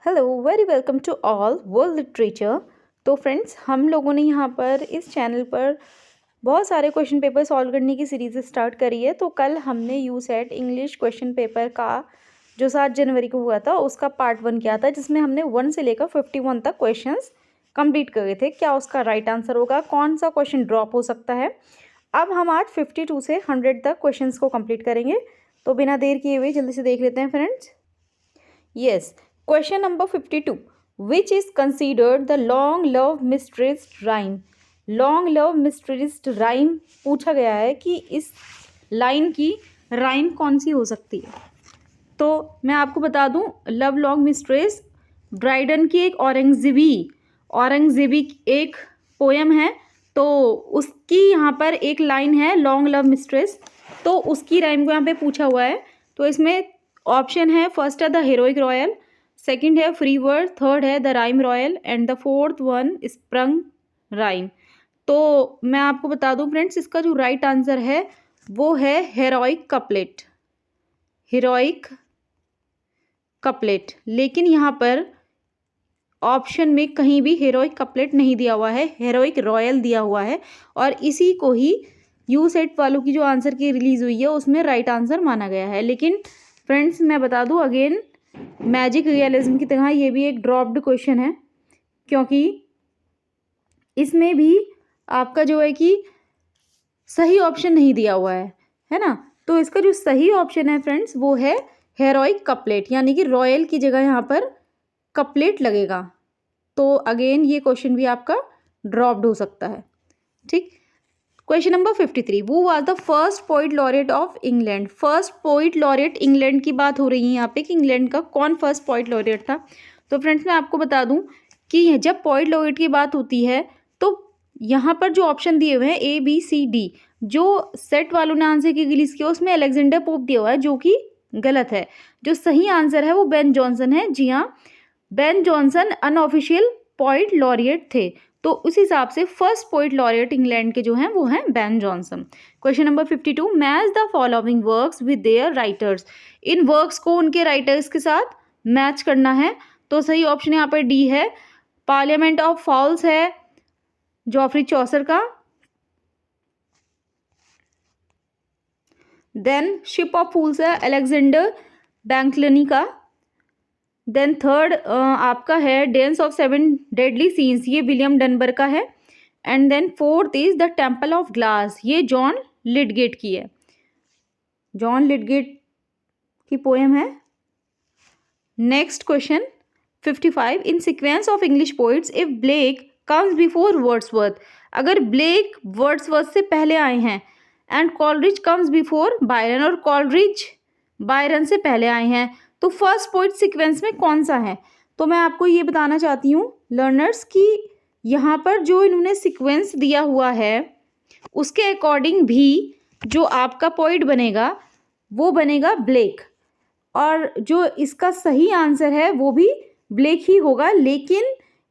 Hello, very welcome to all world literature. तो friends, हम लोगों ने यहाँ पर इस चैनल पर बहुत सारे क्वेश्चन पेपर सॉल्व करने की सीरीज़ स्टार्ट करी है। तो कल हमने यूसेट इंग्लिश क्वेश्चन पेपर का जो 7 जनवरी को हुआ था उसका पार्ट 1 किया था, जिसमें हमने 1 से लेकर 51 तक क्वेश्चंस कंप्लीट करे थे। क्या उसका राइट आंसर होगा, कौन सा क्वेश्चन ड्रॉप हो सकता है। अब हम आज 52 से 100 तक क्वेश्चंस को कंप्लीट करेंगे। तो बिना देर किए हुए जल्दी से देख लेते हैं friends. Yes, question number 52, which is considered the long love mistressed rhyme. Long love mistressed rhyme पूछा गया है कि इस लाइन की राइम कौन सी हो सकती है। तो मैं आपको बता दूं, लव लॉन्ग मिस्ट्रेस ड्राइडन की एक औरंगजेबी एक पोयम है। तो उसकी यहाँ पर एक लाइन है लॉन्ग लव मिस्ट्रेस, तो उसकी राइम को यहाँ पे पूछा हुआ है। तो इसमें ऑप्शन है, फर्स्ट है द हीरोइक रॉयल, सेकंड है फ्री वर्ड, थर्ड है the rhyme royal and the fourth one sprung rhyme. तो मैं आपको बता दूं फ्रेंड्स, इसका जो राइट आंसर है वो है हेरोइक कपलेट। हीरोइक कपलेट, लेकिन यहाँ पर ऑप्शन में कहीं भी हीरोइक कपलेट नहीं दिया हुआ है, हीरोइक रॉयल दिया हुआ है। और इसी को ही यू सेट वालों की जो आंसर की रिलीज हुई है उसमें राइट आंसर माना गया है। लेकिन फ्रेंड्स, मैं बता दूं अगेन, मैजिक रियलिज्म की तरह ये भी एक ड्रॉप्ड क्वेश्चन है, क्योंकि इसमें भी आपका जो है कि सही ऑप्शन नहीं दिया हुआ है ना। तो इसका जो सही ऑप्शन है फ्रेंड्स वो है हेरोइक कपलेट, यानी कि रॉयल की जगह यहाँ पर कपलेट लगेगा। तो अगेन ये क्वेश्चन भी आपका ड्रॉप्ड हो सकता है। ठीक, क्वेश्चन नंबर 53, वो was the first poet laureate of England. First poet laureate England की बात हो रही है यहाँ पे कि इंग्लैंड का कौन फर्स्ट पोइट लॉरेट था। तो फ्रेंड्स, मैं आपको बता दूं कि जब पोइट लॉरेट की बात होती है तो यहाँ पर जो ऑप्शन दिए हुए हैं ए बी सी डी, जो सेट वालों ने आंसर की रिलीज किया उसमें अलेक्जेंडर पोप दिया हुआ है, जो कि गलत है। जो सही आंसर है वो बेन जॉनसन है। जी हाँ, Ben Jonson unofficial poet laureate थे। तो उस हिसाब से फर्स्ट पोइट लॉरिएट इंग्लैंड के जो हैं वो हैं Ben Jonson. Question number 52, match the following works with their writers. In works को उनके राइटर्स के साथ मैच करना है। तो सही ऑप्शन यहाँ पर डी है, पार्लियामेंट ऑफ फॉल्स है जॉफ्री चौसर का, देन शिप ऑफ फूल्स है अलेक्जेंडर बैंकलनी का, देन थर्ड आपका है डेंस ऑफ 7 डेडली सीन्स, ये विलियम डनबर का है, and then fourth is the Temple of Glass, ये जॉन लिडगेट की है। जॉन लिडगेट की पोएम है। Next question 55, in sequence of English poets if Blake comes before Wordsworth. अगर Blake Wordsworth से पहले आए हैं and Coleridge comes before Byron, और कॉलरिज बायरन से पहले आए हैं, तो फर्स्ट पोइट सीक्वेंस में कौन सा है। तो मैं आपको ये बताना चाहती हूँ लर्नर्स कि यहाँ पर जो इन्होंने सीक्वेंस दिया हुआ है उसके अकॉर्डिंग भी जो आपका पोइट बनेगा वो बनेगा ब्लेक, और जो इसका सही आंसर है वो भी ब्लेक ही होगा। लेकिन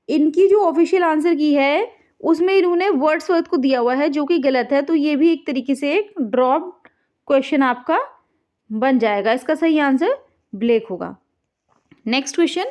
इनकी जो ऑफिशियल आंसर की है उसमें इन्होंने वर्ड्सवर्थ को दिया हुआ है, जो कि गलत है। तो ये भी एक तरीके से एक ड्रॉप क्वेश्चन आपका बन जाएगा। इसका सही आंसर ब्लेक होगा। Next question,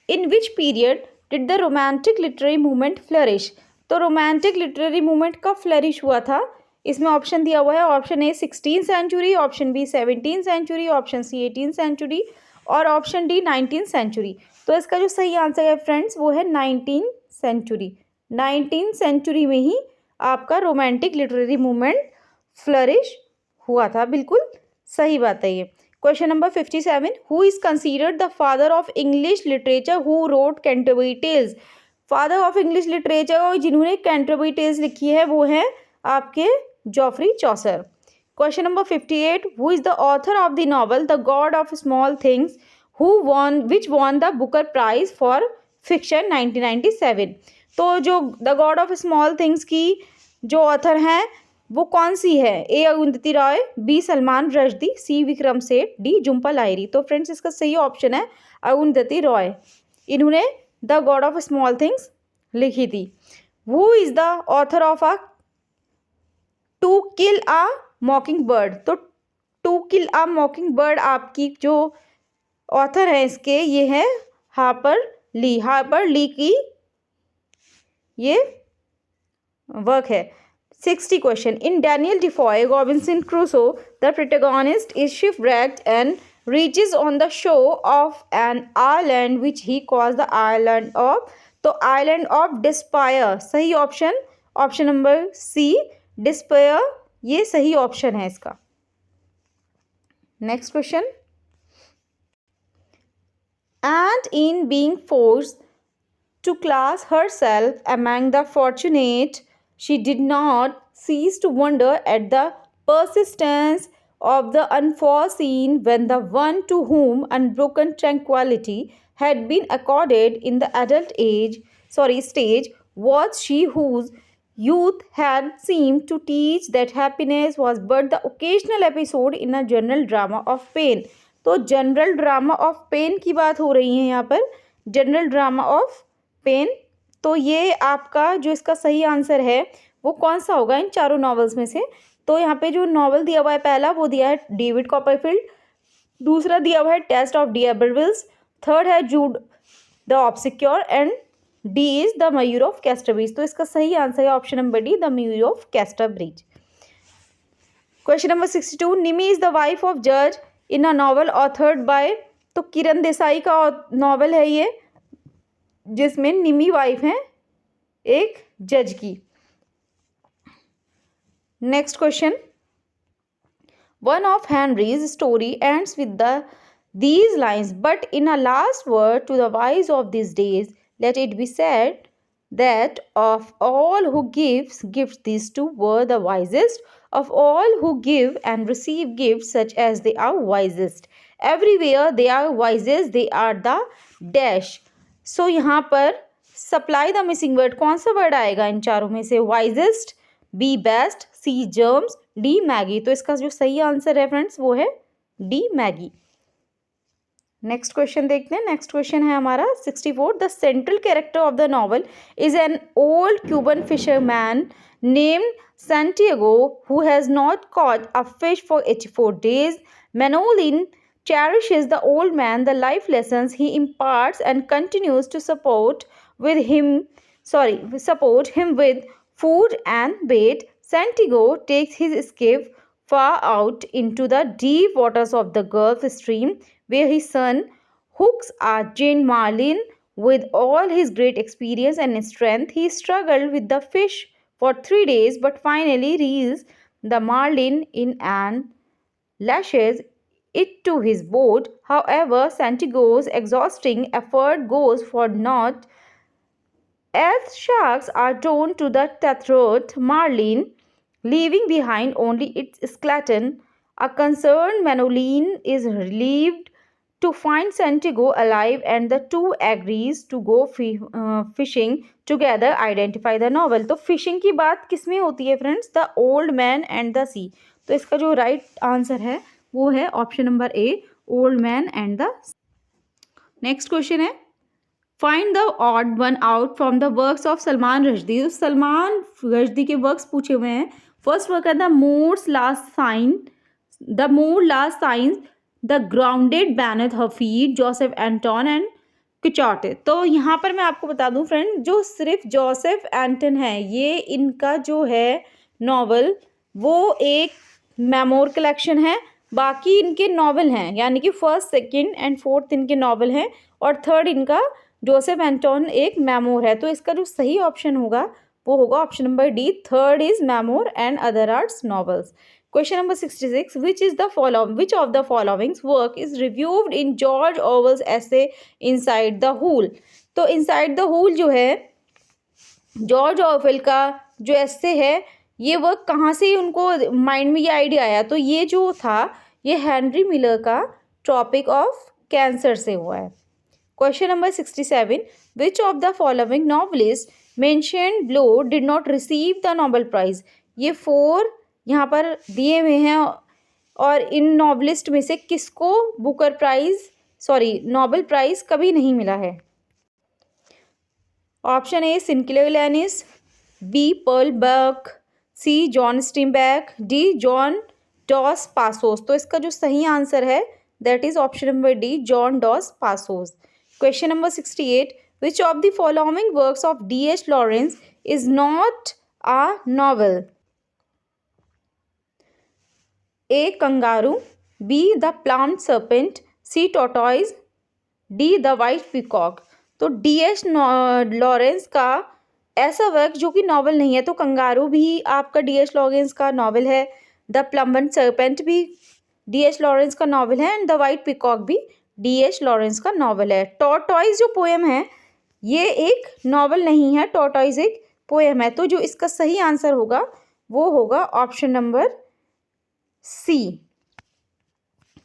in which period did the romantic literary movement flourish. तो रोमांटिक लिटरेरी मूवमेंट कब फ्लरिश हुआ था। इसमें ऑप्शन दिया हुआ है, option A 16th century, option B 17th century, option C 18th century और ऑप्शन डी 19th सेंचुरी। तो इसका जो सही आंसर है फ्रेंड्स वो है 19th सेंचुरी। 19th सेंचुरी में ही आपका रोमांटिक लिटरेरी मूवमेंट फ्लरिश हुआ था। बिल्कुल सही बात है ये। Question number 57, who is considered the father of English literature who wrote Canterbury Tales. Father of English literature और जिन्होंने कैंटरबरी टेल्स लिखी है वो है आपके Geoffrey Chaucer. Question number 58, who is the author of the novel The God of small Things which won the Booker Prize for fiction 1997। तो जो The God of small Things की जो ऑथर हैं वो कौन सी है। ए अरुंधति रॉय, बी सलमान रश्दी, सी विक्रम सेठ, डी झुम्पा लाहिरी। तो friends, इसका सही ऑप्शन है अरुंधति रॉय। इन्होंने the God of small things लिखी थी। Who is the author of to kill a mockingbird. तो to kill a mockingbird आपकी जो ऑथर है इसके ये है हार्पर ली की ये वर्क है। 60 question. In Daniel Defoe Robinson Crusoe the protagonist is shipwrecked and reaches on the shore of an island which he calls the island of, तो island of despair सही ऑप्शन नंबर सी despair, ये सही option है इसका। Next question. And in being forced to class herself among the fortunate, she did not cease to wonder at the persistence of the unforeseen when the one to whom unbroken tranquility had been accorded in the adult stage was she whose youth had seemed to teach that happiness was but the occasional episode in a general drama of pain। तो general drama of pen की बात हो रही है यहाँ पर, general drama of pen. तो ये आपका जो इसका सही आंसर है वो कौन सा होगा इन चारों नॉवेल्स में से? तो यहाँ पे जो नॉवल दिया हुआ है पहला वो दिया है डेविड कॉपरफील्ड, दूसरा दिया हुआ है टेस्ट ऑफ डिएबरविल्स, थर्ड है Jude the obscure and D is the mayor of Casterbridge. तो इसका सही आंसर है option number D, the mayor of Casterbridge. Question number 62। Nimi is the wife of जज in a novel authored by, तो किरण देसाई का novel है ये जिसमें निमी वाइफ हैं एक जज की। Next question. One of Henry's story ends with these lines, but in a last word to the wise of these days, let it be said that of all who gives gifts, these two were the wisest. Of all who give and receive gifts, such as they are wisest. Everywhere they are wisest, they are the dash. So यहाँ पर supply the missing word, कौन सा word आएगा इन चारों में से? wisest, B best, C germs, D Maggi. तो इसका जो सही आंसर है फ्रेंड्स वो है D मैगी। नेक्स्ट क्वेश्चन देखते हैं। नेक्स्ट क्वेश्चन है हमारा 64। The central character of the novel is an old Cuban fisherman named Santiago who has not caught a fish for 84 days. Manolin cherishes the old man, the life lessons he imparts, and continues to support him with food and bait. Santiago takes his skiff far out into the deep waters of the Gulf Stream, where his son hooks a giant marlin. With all his great experience and strength, he struggled with the fish for 3 days, but finally reels the marlin in and lashes it to his boat. However, Santiago's exhausting effort goes for naught, as sharks are drawn to the cutthroat marlin, leaving behind only its skeleton. A concerned Manolin is relieved to find Santiago alive, and the two agrees to go fishing together. Identify the novel। तो fishing की बात किस में होती है friends? The old man and the sea. तो इसका जो राइट आंसर है वो है option number A, old man and the. Next question है find the odd one out from the works of Salman Rushdie. तो सलमान रश्दी के वर्क्स पूछे हुए हैं। फर्स्ट वर्क है द मूड्स लास्ट साइंस, the ground beneath her feet, Joseph Anton and किचॉटे। तो यहाँ पर मैं आपको बता दूँ फ्रेंड, जो सिर्फ जोसेफ एंटन है ये इनका जो है नॉवल वो एक मेमोर कलेक्शन है। बाकी इनके नॉवल हैं, यानी कि फर्स्ट सेकंड एंड फोर्थ इनके नॉवल हैं और थर्ड इनका जोसेफ एंटन एक मेमोर है। तो इसका जो सही ऑप्शन होगा वो होगा option number D, third is memoir and other arts novels. Question number 66. Which of the following work is reviewed in George Orwell's essay Inside the Whole? तो Inside the Whole जो है जॉर्ज ऑरवेल का जो एस्से है ये work कहाँ से उनको माइंड में ये आइडिया आया? तो ये जो था ये हेनरी मिलर का ट्रॉपिक ऑफ कैंसर से हुआ है। Question number 67. Which of the following novelists mentioned below did not receive the Nobel Prize? ये 4 यहाँ पर दिए हुए हैं और इन नॉवलिस्ट में से किसको नोबेल प्राइज़ कभी नहीं मिला है? Option A Sinclair Lewis, B Pearl Buck, C John Steinbeck, D John Dos Passos. तो इसका जो सही आंसर है that is option number D, John Dos Passos. Question number 68. Which of the following works of D.H. Lawrence is not a novel? A. Kangaroo, B. The Plumed Serpent, C. Tortoise, D. The White Peacock. तो D.H. Lawrence का ऐसा work जो कि novel नहीं है, तो kangaroo भी आपका D.H. लॉरेंस का नॉवल है, द प्लम्बड सर्पेंट भी D.H. लॉरेंस का नॉवल है, एंड द वाइट पिकॉक भी D.H. लॉरेंस का नॉवल है. टॉर्टॉइज जो पोएम है ये एक नॉवल नहीं है, टॉर्टॉइज एक पोएम है. तो जो इसका सही आंसर होगा वो होगा ऑप्शन नंबर सी.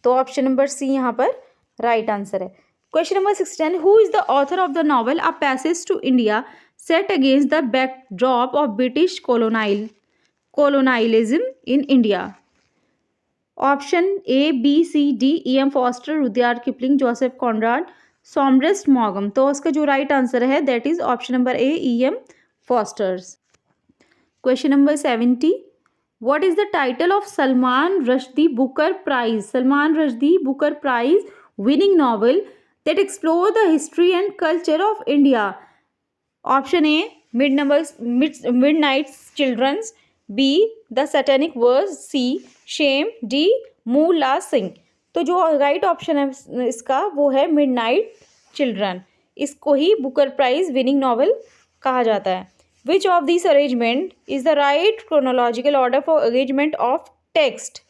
तो ऑप्शन नंबर सी यहाँ पर राइट आंसर है. Question number 69. Who is the author of the novel a passage to India set against the backdrop of British colonialism in India? Option A, B, C, D. E.M. Forster, Rudyard Kipling, Joseph Conrad, Somerset मॉगम. तो उसका जो right answer है that is option number A, E.M. Forster's. Question number 70. What is the title of Salman Rushdie Booker Prize? Salman Rushdie Booker Prize winning novel that explore the history and culture of India. Option A, Midnight's Children's, B, The Satanic Verse, C, Shame, D, Moola Singh. तो जो right option है इसका वो है midnight children. इसको ही Booker prize winning novel कहा जाता है. Which of these arrangement is the right chronological order for arrangement of text?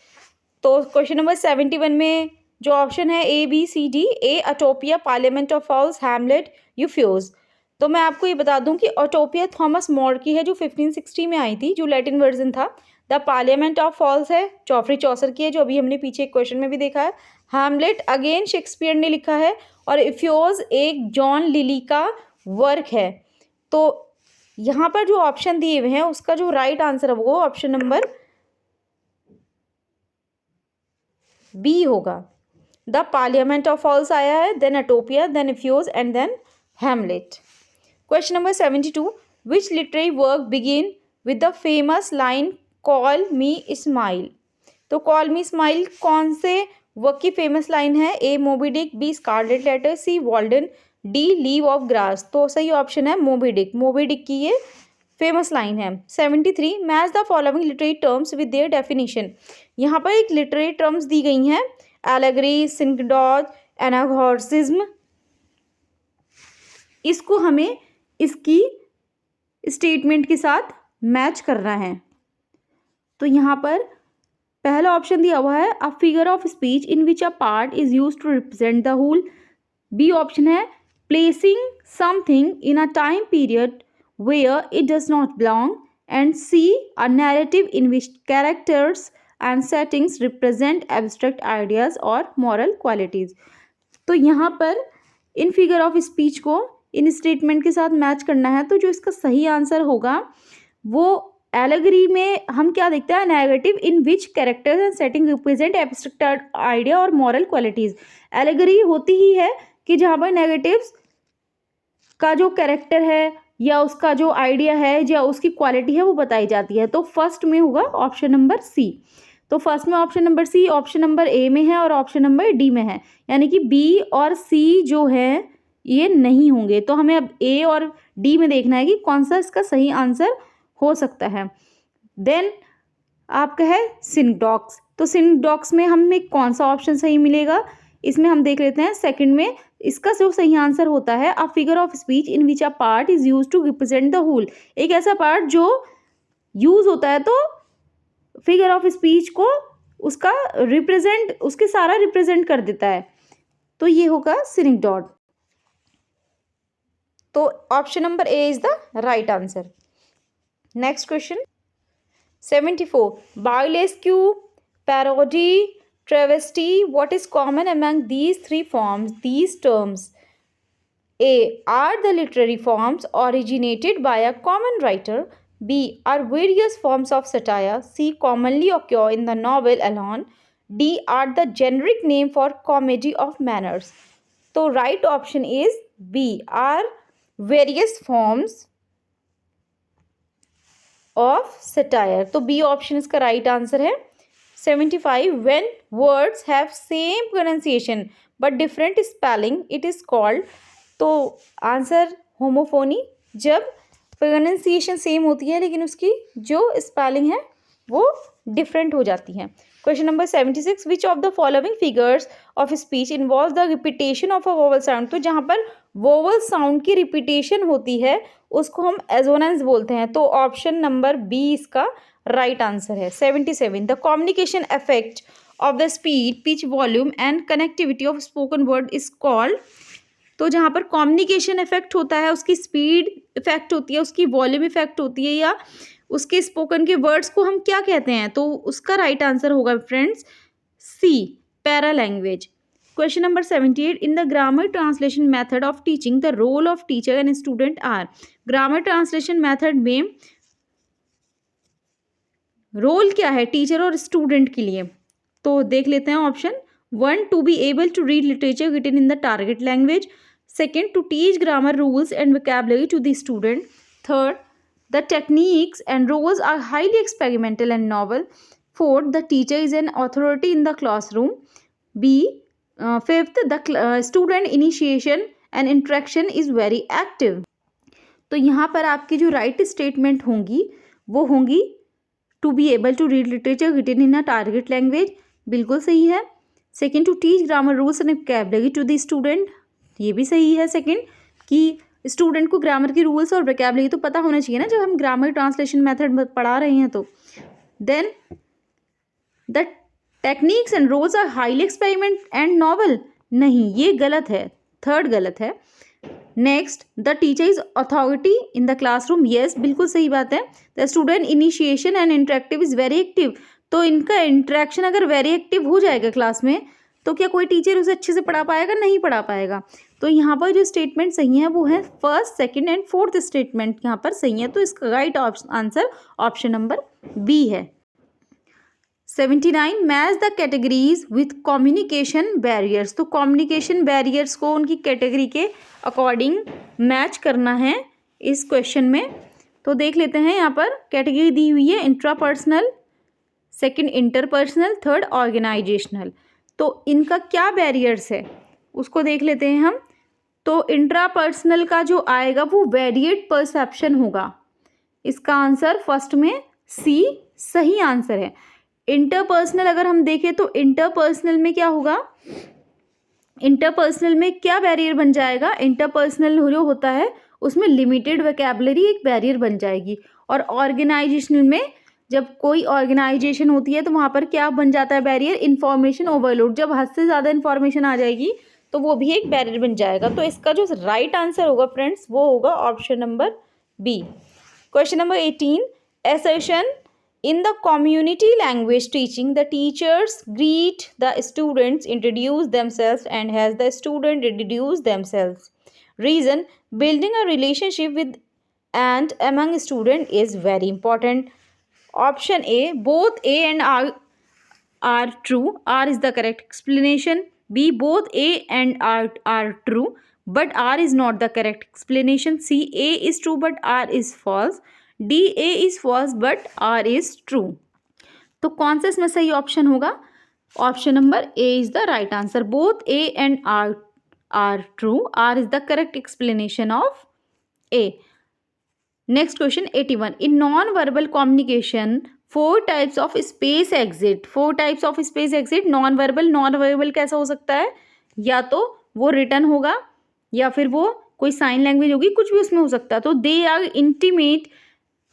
तो क्वेश्चन नंबर 71 में जो ऑप्शन है A, B, C, D. A, Utopia, Parliament of Fowls, Hamlet, Euphues. तो मैं आपको ये बता दूं कि अटोपिया थॉमस मोर की है जो 1560 में आई थी, जो लैटिन वर्जन था. द पार्लियामेंट ऑफ फॉल्स है जॉफ्री चौसर की है, जो अभी हमने पीछे एक क्वेश्चन में भी देखा है. हैमलेट अगेन शेक्सपियर ने लिखा है, और इफ्यूज एक जॉन लिली का वर्क है. तो यहाँ पर जो ऑप्शन दिए हुए हैं उसका जो राइट आंसर है वो ऑप्शन नंबर बी होगा. द पार्लियामेंट ऑफ फॉल्स आया है, then Utopia, then Euphues and then Hamlet. Question number 72. Which literary work begin with the famous line call me Ishmael? तो कॉल मी इस्माइल कौन से work की famous line है? A, Moby Dick, B, Scarlet Letter, C, Walden, D, leave of grass. तो सही option है Moby Dick. Moby Dick की ये फेमस लाइन है. 73. Match the following literary terms with their definition. यहाँ पर एक लिटरेरी टर्म्स दी गई हैं, एलेगरी, सिंकडॉज, एनाघोर्सिज्म. इसको हमें इसकी स्टेटमेंट के साथ मैच करना है. तो यहाँ पर पहला ऑप्शन दिया हुआ है, a figure of speech in which a part is use to represent the whole. B option है, placing something in a time period where it does not belong, and C, a narrative in which characters and settings represent abstract ideas or moral qualities. तो यहाँ पर in figure of speech को इन statement के साथ match करना है. तो जो इसका सही आंसर होगा वो एलेगरी में हम क्या देखते हैं, narrative in which characters and setting represent abstract idea और मॉरल क्वालिटीज. एलेगरी होती ही है कि जहाँ पर नेगेटिव्स का जो कैरेक्टर है या उसका जो आइडिया है या उसकी क्वालिटी है वो बताई जाती है. तो फर्स्ट में होगा ऑप्शन नंबर सी. तो फर्स्ट में option number C, option number A में है और ऑप्शन नंबर डी में है, यानी कि बी और सी जो है ये नहीं होंगे. तो हमें अब ए और डी में देखना है कि कौन सा इसका सही आंसर हो सकता है. देन आपका है सिनडॉक्स. तो सिनडॉक्स में हमें कौन सा ऑप्शन सही मिलेगा, इसमें हम देख लेते हैं. सेकंड में इसका जो सही आंसर होता है, a figure of speech in which a part is use to represent the whole. एक ऐसा पार्ट जो यूज होता है तो फिगर ऑफ स्पीच को उसका रिप्रेजेंट, उसके सारा रिप्रेजेंट कर देता है. तो ये होगा सिनडॉट. तो option number A is the right answer. Next question 74. Burlesque, parody, travesty, what is common among these three forms, these terms? A, are the literary forms originated by a common writer. B, are various forms of satire. C, commonly occur in the novel alone. D, are the generic name for comedy of manners. तो right option is B, are various forms of satire. तो B option इसका right answer है. 75. When words have same pronunciation but different spelling, it is called तो answer होमोफोनी, जब pronunciation same होती है लेकिन उसकी जो स्पेलिंग है वो डिफरेंट हो जाती है। Question number 76, which of the following figures of speech involve the repetition of a vowel sound. तो जहाँ पर वोवल साउंड की रिपीटेशन होती है उसको हम एजोनेंस बोलते हैं। तो ऑप्शन नंबर बी इसका राइट आंसर है। 77, the communication effect of the speed, pitch, volume and connectivity of spoken word is called. तो जहाँ पर कम्युनिकेशन इफेक्ट होता है, उसकी स्पीड इफेक्ट होती है, उसकी वॉल्यूम इफेक्ट होती है, या उसके स्पोकन के वर्ड्स को हम क्या कहते हैं, तो उसका राइट आंसर होगा friends C, paralanguage. Question number 78, in the grammar translation method of teaching the role of teacher and student are. Grammar translation method में रोल क्या है टीचर और स्टूडेंट के लिए, तो देख लेते हैं। Option 1, to be able to read literature written in the target language. Second, to teach grammar rules and vocabulary to the student. Third, the techniques and roles are highly experimental and novel. Fourth, the teacher is an authority in the classroom. Fifth, the student initiation and interaction is very active. तो यहाँ पर आपकी जो right statement होंगी वो होंगी to be able to read literature written in a target language, बिल्कुल सही है। Second, to teach grammar rules and vocabulary to the student, ये भी सही है। सेकेंड, कि स्टूडेंट को ग्रामर की रूल्स और वोकैबुलरी तो पता होना चाहिए ना जब हम ग्रामर ट्रांसलेशन मेथड पढ़ा रहे हैं तो। Then the techniques and roles are highly experiment and novel, नहीं ये गलत है, थर्ड गलत है। Next, the teacher is authority in the classroom, yes बिल्कुल सही बात है। The student initiation and interactive is very active, तो इनका इंटरेक्शन अगर वेरी एक्टिव हो जाएगा क्लास में तो क्या कोई टीचर उसे अच्छे से पढ़ा पाएगा, नहीं पढ़ा पाएगा। तो यहाँ पर जो स्टेटमेंट सही है वो है first, second and fourth statement यहाँ पर सही है, तो इसका right answer option number B है। 79, match the categories with communication barriers. तो कम्युनिकेशन बैरियर्स को उनकी कैटेगरी के अकॉर्डिंग मैच करना है इस क्वेश्चन में। तो देख लेते हैं, यहाँ पर कैटेगरी दी हुई है intrapersonal, second interpersonal, third organisational. तो इनका क्या बैरियर्स है उसको देख लेते हैं हम। तो इंट्रापर्सनल का जो आएगा वो वेरिएट परसेप्शन होगा, इसका आंसर फर्स्ट में सी सही आंसर है। इंटरपर्सनल अगर हम देखें तो इंटरपर्सनल में क्या होगा, इंटरपर्सनल में क्या बैरियर बन जाएगा, इंटरपर्सनल जो होता है उसमें लिमिटेड वोकैबुलरी एक बैरियर बन जाएगी। और ऑर्गेनाइजेशनल में जब कोई ऑर्गेनाइजेशन होती है तो वहाँ पर क्या बन जाता है बैरियर, इन्फॉर्मेशन ओवरलोड, जब हद से ज़्यादा इन्फॉर्मेशन आ जाएगी तो वो भी एक बैरियर बन जाएगा। तो इसका जो राइट आंसर होगा फ्रेंड्स वो होगा option number B. Question number 18, assertion in the community language teaching, the teachers greet the students, introduce themselves and has the student introduce themselves. Reason, building a relationship with and among student is very important. Option A, both A and R are true. R is the correct explanation. B, both A and R are true, but R is not the correct explanation. C, A is true but R is false. D, A is false but R is true. तो कौन सा इसमें सही option होगा, option number A is the right answer. Both A and R true, R is the correct explanation of A. Next question 81, in non verbal communication 4 types of space exit. 4 types of space exit non verbal कैसा हो सकता है, या तो वो written होगा या फिर वो कोई साइन लैंग्वेज होगी, कुछ भी उसमें हो सकता है। तो दे आर इंटीमेट,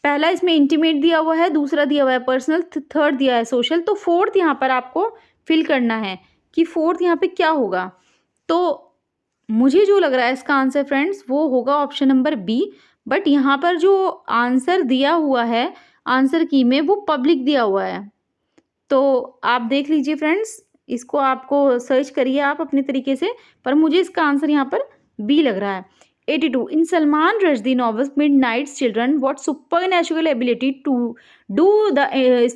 पहला इसमें इंटीमेट दिया हुआ है, दूसरा दिया हुआ है पर्सनल, थर्ड दिया है सोशल। तो फोर्थ यहाँ पर आपको फिल करना है कि फोर्थ यहाँ पे क्या होगा। तो मुझे जो लग रहा है इसका आंसर फ्रेंड्स वो होगा ऑप्शन नंबर बी, बट यहाँ पर जो आंसर दिया हुआ है आंसर की में वो पब्लिक दिया हुआ है। तो आप देख लीजिए फ्रेंड्स, इसको आपको सर्च करिए आप अपने तरीके से, पर मुझे इसका आंसर यहाँ पर बी लग रहा है। 82, in Salman Rushdie novels Midnight's Children, what supernatural ability to do the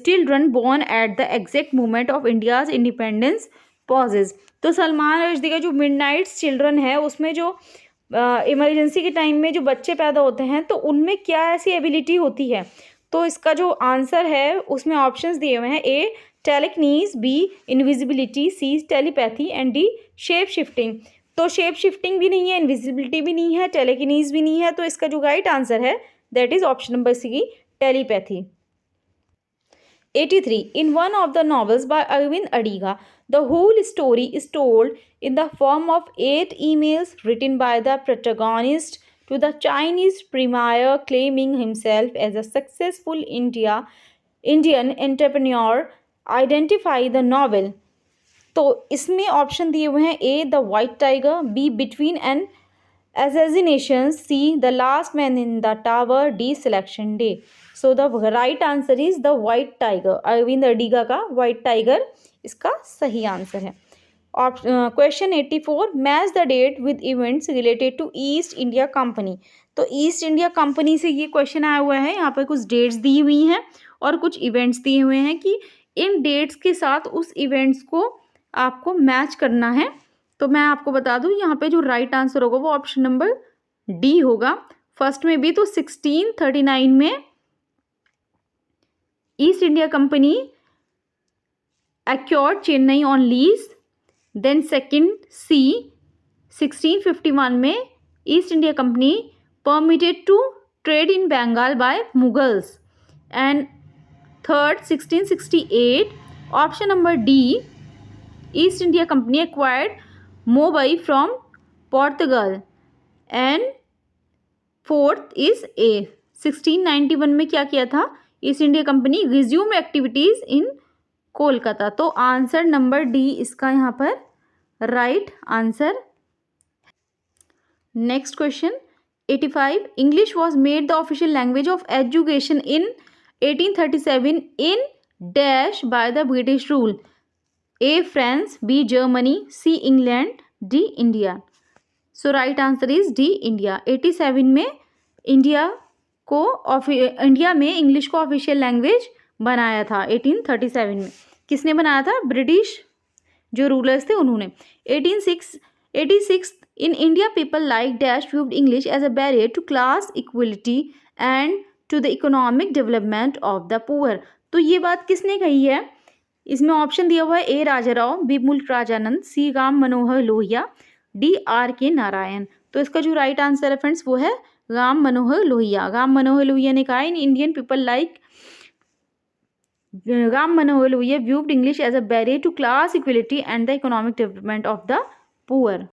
children born at the exact moment of India's independence possess? तो सलमान रश्दी का जो मिडनाइट्स चिल्ड्रन है उसमें जो इमरजेंसी के टाइम में जो बच्चे पैदा होते हैं तो उनमें क्या ऐसी एबिलिटी होती है। तो इसका जो आंसर है उसमें ऑप्शंस दिए हुए हैं, A telekinesis, B invisibility, C telepathy and D shape shifting. तो शेप शिफ्टिंग भी नहीं है, इनविजिबिलिटी भी नहीं है, टेलीकिनीज भी नहीं है, तो इसका जो राइट आंसर है that is option number C, telepathy. 83. In one of the novels by Arvind Adiga, the whole story is told in the form of 8 emails written by the protagonist to the Chinese premier claiming himself as a successful Indian entrepreneur. Identify the novel. तो इसमें option दिए हुए हैं A the white tiger, B between and assassinations, C the last man in the tower, D selection day. So the right answer is the white tiger. Arvind Adiga का white tiger इसका सही answer है। Question 84, match the date with events related to East India Company. तो East India Company से ये question आया हुआ है, यहाँ पर कुछ डेट्स दी हुई हैं और कुछ इवेंट्स दिए हुए हैं कि इन डेट्स के साथ उस इवेंट्स को आपको मैच करना है। तो मैं आपको बता दूं यहाँ पे जो राइट आंसर होगा वो ऑप्शन नंबर डी होगा। फर्स्ट में भी तो 1639 में East India Company acquired Chennai on lease, then second C 1651 में East India Company permitted to trade in Bengal by Mughals, and third 1668 option number D East India Company acquired Mumbai from Portugal, and fourth is A 1691 में क्या किया था east India company, resume activities in Kolkata. तो answer number D इसका यहाँ पर right answer. Next question 85, English was made the official language of education in 1837 in dash by the British rule, A France, B Germany, C England, D India. So right answer is D India. 87 में India में English को official language बनाया था 1837 में। किसने बनाया था? British जो रूलर्स थे उन्होंने। 86 in India people like dash viewed English as a barrier to class equality and to the economic development of the poor. तो ये बात किसने कही है? इसमें ऑप्शन दिया हुआ है ए राजाराव, बी मुल्क राजानंद, सी राम मनोहर लोहिया, डी आर के नारायण। तो इसका जो राइट आंसर है फ्रेंड्स वो है राम मनोहर लोहिया। राम मनोहर लोहिया ने कहा in Indian people like Ram Manohar Lohia viewed English as a barrier to class equality and the economic development of the poor.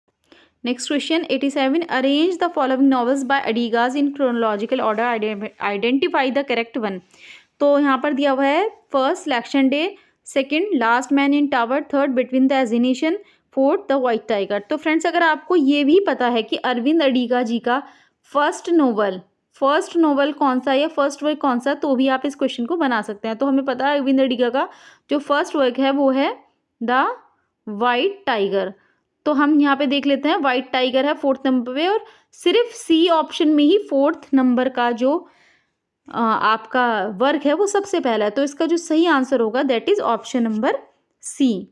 Next question 87, arrange the following novels by Adiga's in chronological order, identify the correct one. तो यहाँ पर दिया हुआ है first selection day, second last man in tower, third between the assassination, fourth the white tiger. तो friends अगर आपको ये भी पता है कि अरविंद अडीगा जी का फर्स्ट नोवेल कौन सा या फर्स्ट वर्क कौन सा, तो भी आप इस क्वेश्चन को बना सकते हैं। तो हमें पता है अरविंद अडीगा का जो फर्स्ट वर्क है वो है द वाइट टाइगर। तो हम यहाँ पे देख लेते हैं, वाइट टाइगर है फोर्थ नंबर पे और सिर्फ सी ऑप्शन में ही फोर्थ नंबर का जो आपका वर्क है वो सबसे पहला है। तो इसका जो सही आंसर होगा that is option number C.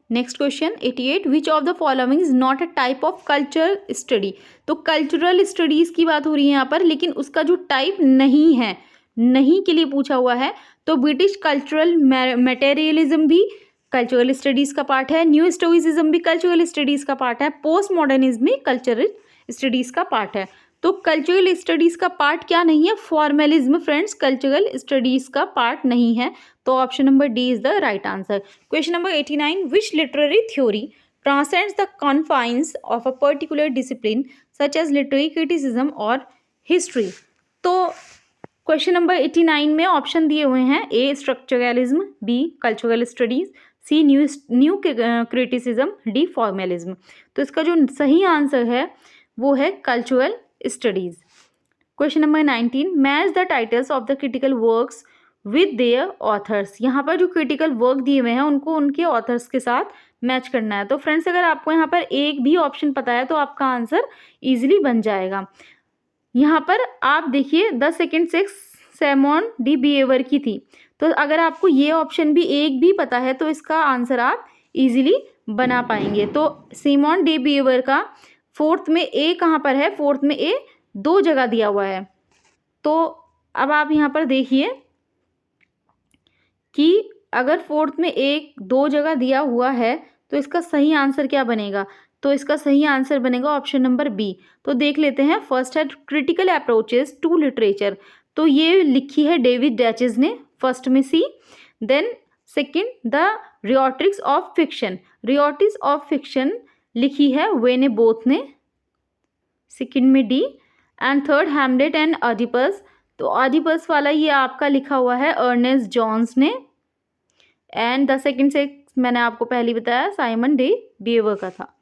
Next question 88, which of the following is not a type of culture study. तो कल्चरल स्टडीज की बात हो रही है यहाँ पर, लेकिन उसका जो टाइप नहीं है, नहीं के लिए पूछा हुआ है। तो ब्रिटिश कल्चरल मटेरियलिज्म भी कल्चरल स्टडीज का पार्ट है, न्यू स्टोइसिज्म भी कल्चरल स्टडीज का पार्ट है, पोस्ट मॉडर्निज्म भी कल्चरल स्टडीज का पार्ट है। तो कल्चरल स्टडीज का पार्ट क्या नहीं है? फॉर्मलिज्म फ्रेंड्स कल्चरल स्टडीज का पार्ट नहीं है। तो option number D is the right answer. Question number 89, which literary theory transcends the confines of a particular discipline such as literary criticism और history. तो क्वेश्चन नंबर 89 में option दिए हुए हैं ए स्ट्रक्चरलिज्म, बी कल्चरल स्टडीज, सी new criticism, D formalism. तो इसका जो सही आंसर है वो है cultural studies. Question number 19, match the titles of the critical works with their authors. यहाँ पर जो क्रिटिकल वर्क दिए हुए हैं उनको उनके ऑथर्स के साथ मैच करना है। तो फ्रेंड्स अगर आपको यहाँ पर एक भी ऑप्शन पता है तो आपका आंसर इजीली बन जाएगा। यहाँ पर आप देखिए the second sex Simon D behaviour की थी। तो अगर आपको ये ऑप्शन भी एक भी पता है तो इसका आंसर आप इजीली बना पाएंगे। तो सिमोन डी बिहेवियर का फोर्थ में ए कहाँ पर है? फोर्थ में ए दो जगह दिया हुआ है। तो अब आप यहाँ पर देखिए कि अगर फोर्थ में ए दो जगह दिया हुआ है तो इसका सही आंसर क्या बनेगा? तो इसका सही आंसर बनेगा ऑप्शन नंबर बी। तो देख लेते हैं। फर्स्ट है क्रिटिकल अप्रोचेस टू लिटरेचर, तो ये लिखी है डेविड डैचेस ने, फर्स्ट में C. Then second the rhetoric of fiction, rhetoric of fiction लिखी है वेने बोथ ने, सेकंड में D. And third Hamlet and Oedipus, तो ऑडिपस वाला ये आपका लिखा हुआ है अर्नेस्ट जॉन्स ने। एंड द सेकंड से मैंने आपको पहले बताया साइमन डे बीवर का था।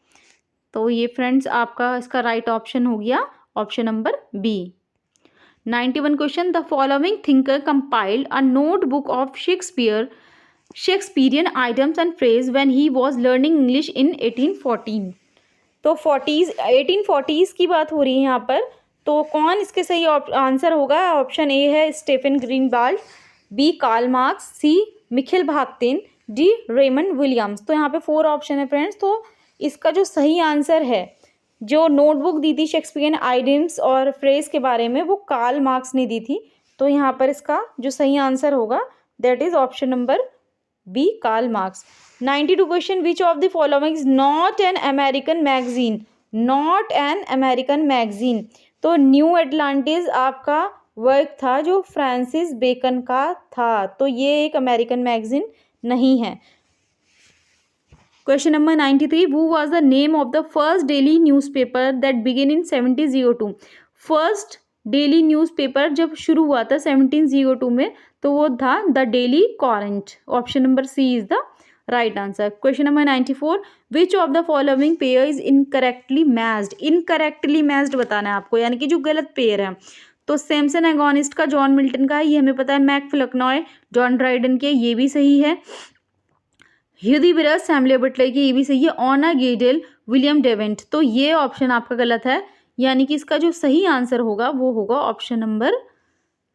तो ये फ्रेंड्स आपका इसका राइट ऑप्शन हो गया option number B. 91 question, the following thinker compiled a notebook of Shakespearean items and phrase when he was learning English in 1814। तो 1840s की बात हो रही है यहाँ पर। तो कौन इसके सही आंसर होगा? ऑप्शन ए है स्टीफन ग्रीनवाल्ड, बी कार्ल मार्क्स, सी मिखेल भागतिन, डी रेमंड विलियम्स। तो यहाँ पे 4 ऑप्शन है फ्रेंड्स। तो इसका जो सही आंसर है, जो नोटबुक दी थी शेक्सपियरियन आइडियम्स और फ्रेज के बारे में, वो कार्ल मार्क्स ने दी थी। तो यहाँ पर इसका जो सही आंसर होगा that is option number B, Karl Marx. 92 question, which of the following is not an American magazine, not an American magazine. तो न्यू एटलांटिस आपका वर्क था जो फ्रांसिस बेकन का था, तो ये एक अमेरिकन मैगजीन नहीं है। Question number 93, who was the name of the first daily newspaper that began in 1702। First daily newspaper जब शुरू हुआ था 1702 में, तो वो था the Daily Courant. Option number C is the right answer. Question number 94, which of the following pair is incorrectly matched. Incorrectly matched बताना है आपको, यानी कि जो गलत पेयर है। तो सैमसन एगोनिस्ट का जॉन मिल्टन का है, ये हमें पता है। मैक फ्लकनॉय जॉन ड्राइडन के, ये भी सही है। ह्यूदिबरस सैमुअल बटलर की, ये भी सही है। ऑना गेडल विलियम डेवेंट, तो ये ऑप्शन आपका गलत है, यानी कि इसका जो सही आंसर होगा वो होगा ऑप्शन नंबर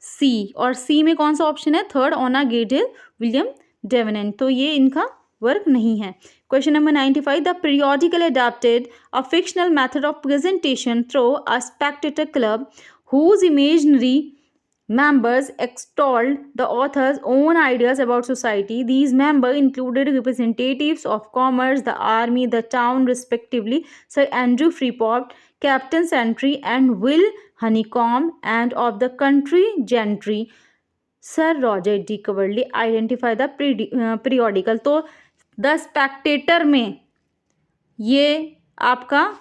सी। और सी में कौन सा ऑप्शन है? थर्ड, ऑना गेडल विलियम डेवेनेंट, तो ये इनका वर्क नहीं है। Question number 95, the periodical adopted a fictional method of presentation through a Spectator club whose imaginary members extolled the author's own ideas about society. These members included representatives of commerce, the army, the town, respectively, Sir Andrew Freeport, Captain Sentry, and Will Honeycomb, and of the country gentry, Sir Roger D. Coverley. Identify the periodical. तो the Spectator में ये आपका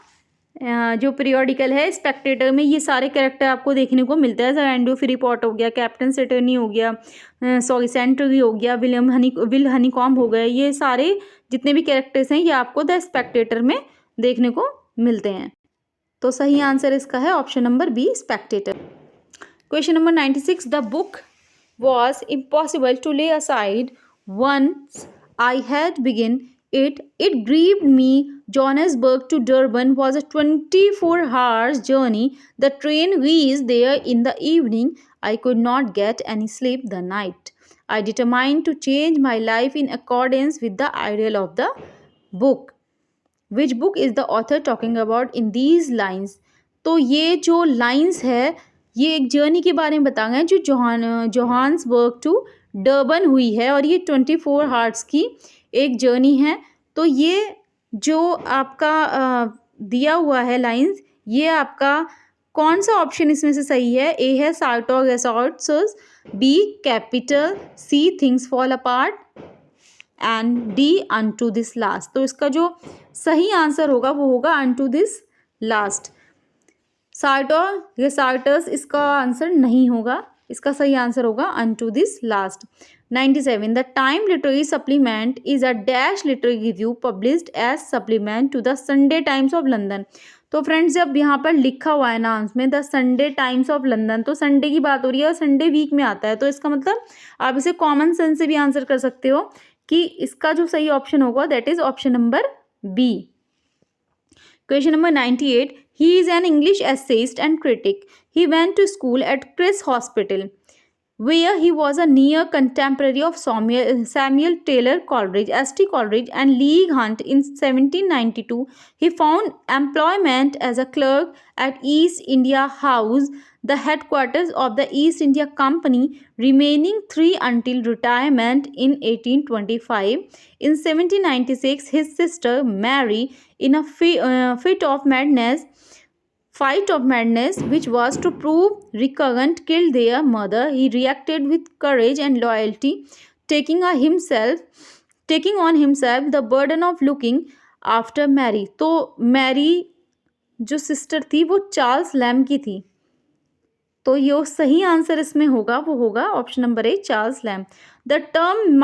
जो periodical है, Spectator में ये सारे character आपको देखने को मिलते हैं। सर एंड्रू फ्रीपॉट हो गया, कैप्टन सेटर्नी हो गया, सॉरी सेंट्री हो गया, विल हनीकॉम्ब हो गया, ये सारे जितने भी कैरेक्टर्स हैं ये आपको द स्पेक्टेटर में देखने को मिलते हैं। तो सही आंसर इसका है option number B, spectator. Question number 96, the book was impossible to lay aside once I had begin it grieved me. Johannesburg to Durban was a 24 hours journey. The train reached there in the evening. I could not get any sleep the night. I determined to change my life in accordance with the ideal of the book. Which book is the author talking about in these lines? तो ये जो lines है ये एक journey के बारे में बताया है जो जोहान्सबर्ग टू डर्बन हुई है, और ये 24 हार्स की एक जर्नी है। तो ये जो आपका दिया हुआ है लाइंस, ये आपका कौन सा ऑप्शन इसमें से सही है? ए है Sartor Resartus, B Capital, C things fall apart, and D unto this last. तो इसका जो सही आंसर होगा वो होगा unto this last. Sartor Resartus इसका आंसर नहीं होगा, इसका सही आंसर होगा unto this last. 97, the time literary supplement is a dash literary review published as supplement to the Sunday Times of London. तो फ्रेंड्स जब यहाँ पर लिखा हुआ है ना में the Sunday Times of London, तो संडे की बात हो रही है और संडे वीक में आता है, तो इसका मतलब आप इसे कॉमन सेंस से भी आंसर कर सकते हो कि इसका जो सही ऑप्शन होगा that is option number B. Question number 98, he is an English essayist and critic. He went to school at Chris Hospital, where he was a near contemporary of Samuel Taylor Coleridge, S.T. Coleridge, and Leigh Hunt. In 1792, he found employment as a clerk at East India House, the headquarters of the East India Company, remaining 3 until retirement in 1825. In 1796, his sister Mary, in a fit of madness, which was to prove recurrent, killed their mother. He reacted with courage and loyalty, taking on himself the burden of looking after Mary. तो Mary जो sister थी वो Charles lamb की थी, तो ये सही answer इसमें होगा वो होगा option number A, Charles Lamb. The term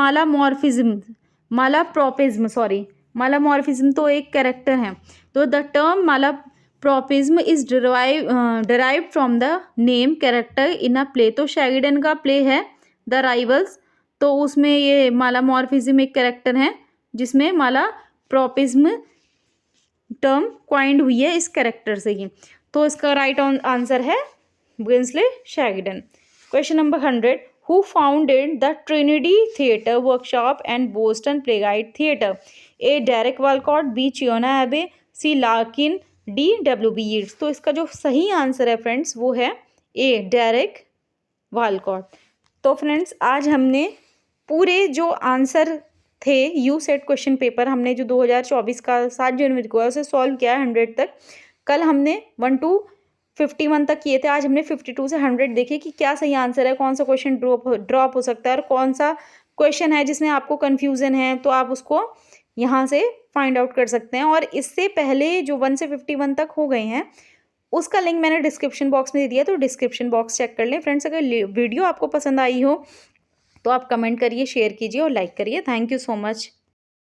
malapropism तो एक कैरेक्टर है, तो the term malapropism is derived from the name character in a play. तो शेरिडन का प्ले है द राइवल्स, तो उसमें ये मालामॉर्फिज्म एक कैरेक्टर है जिसमें मालाप्रॉपिज्म टर्म क्वाइंड हुई है इस कैरेक्टर से ही। तो इसका राइट आंसर है Brinsley Sheridan. Question number 100, who founded the Trinity Theatre Workshop and Boston Playwrights Theatre? A, Derek Walcott, B, Chinua Achebe, C, Larkin, D, W B. Yeats. तो इसका जो सही आंसर है फ्रेंड्स वो है ए, डेरेक वालकॉट। तो friends आज हमने पूरे जो आंसर थे यू सेट क्वेश्चन पेपर हमने जो 2024 का 7 जनवरी को है उसे सॉल्व किया है 100 तक। कल हमने 1 to 51 तक किए थे, आज हमने 52 से 100 देखे कि क्या सही आंसर है, कौन सा क्वेश्चन ड्रॉप हो सकता है और कौन सा क्वेश्चन है जिसमें आपको कन्फ्यूज़न है, तो आप उसको यहाँ से फाइंड आउट कर सकते हैं। और इससे पहले जो 1 से 51 तक हो गए हैं उसका लिंक मैंने डिस्क्रिप्शन बॉक्स में दे दिया, तो डिस्क्रिप्शन बॉक्स चेक कर लें। फ्रेंड्स अगर वीडियो आपको पसंद आई हो तो आप कमेंट करिए, शेयर कीजिए और लाइक करिए। Thank you so much.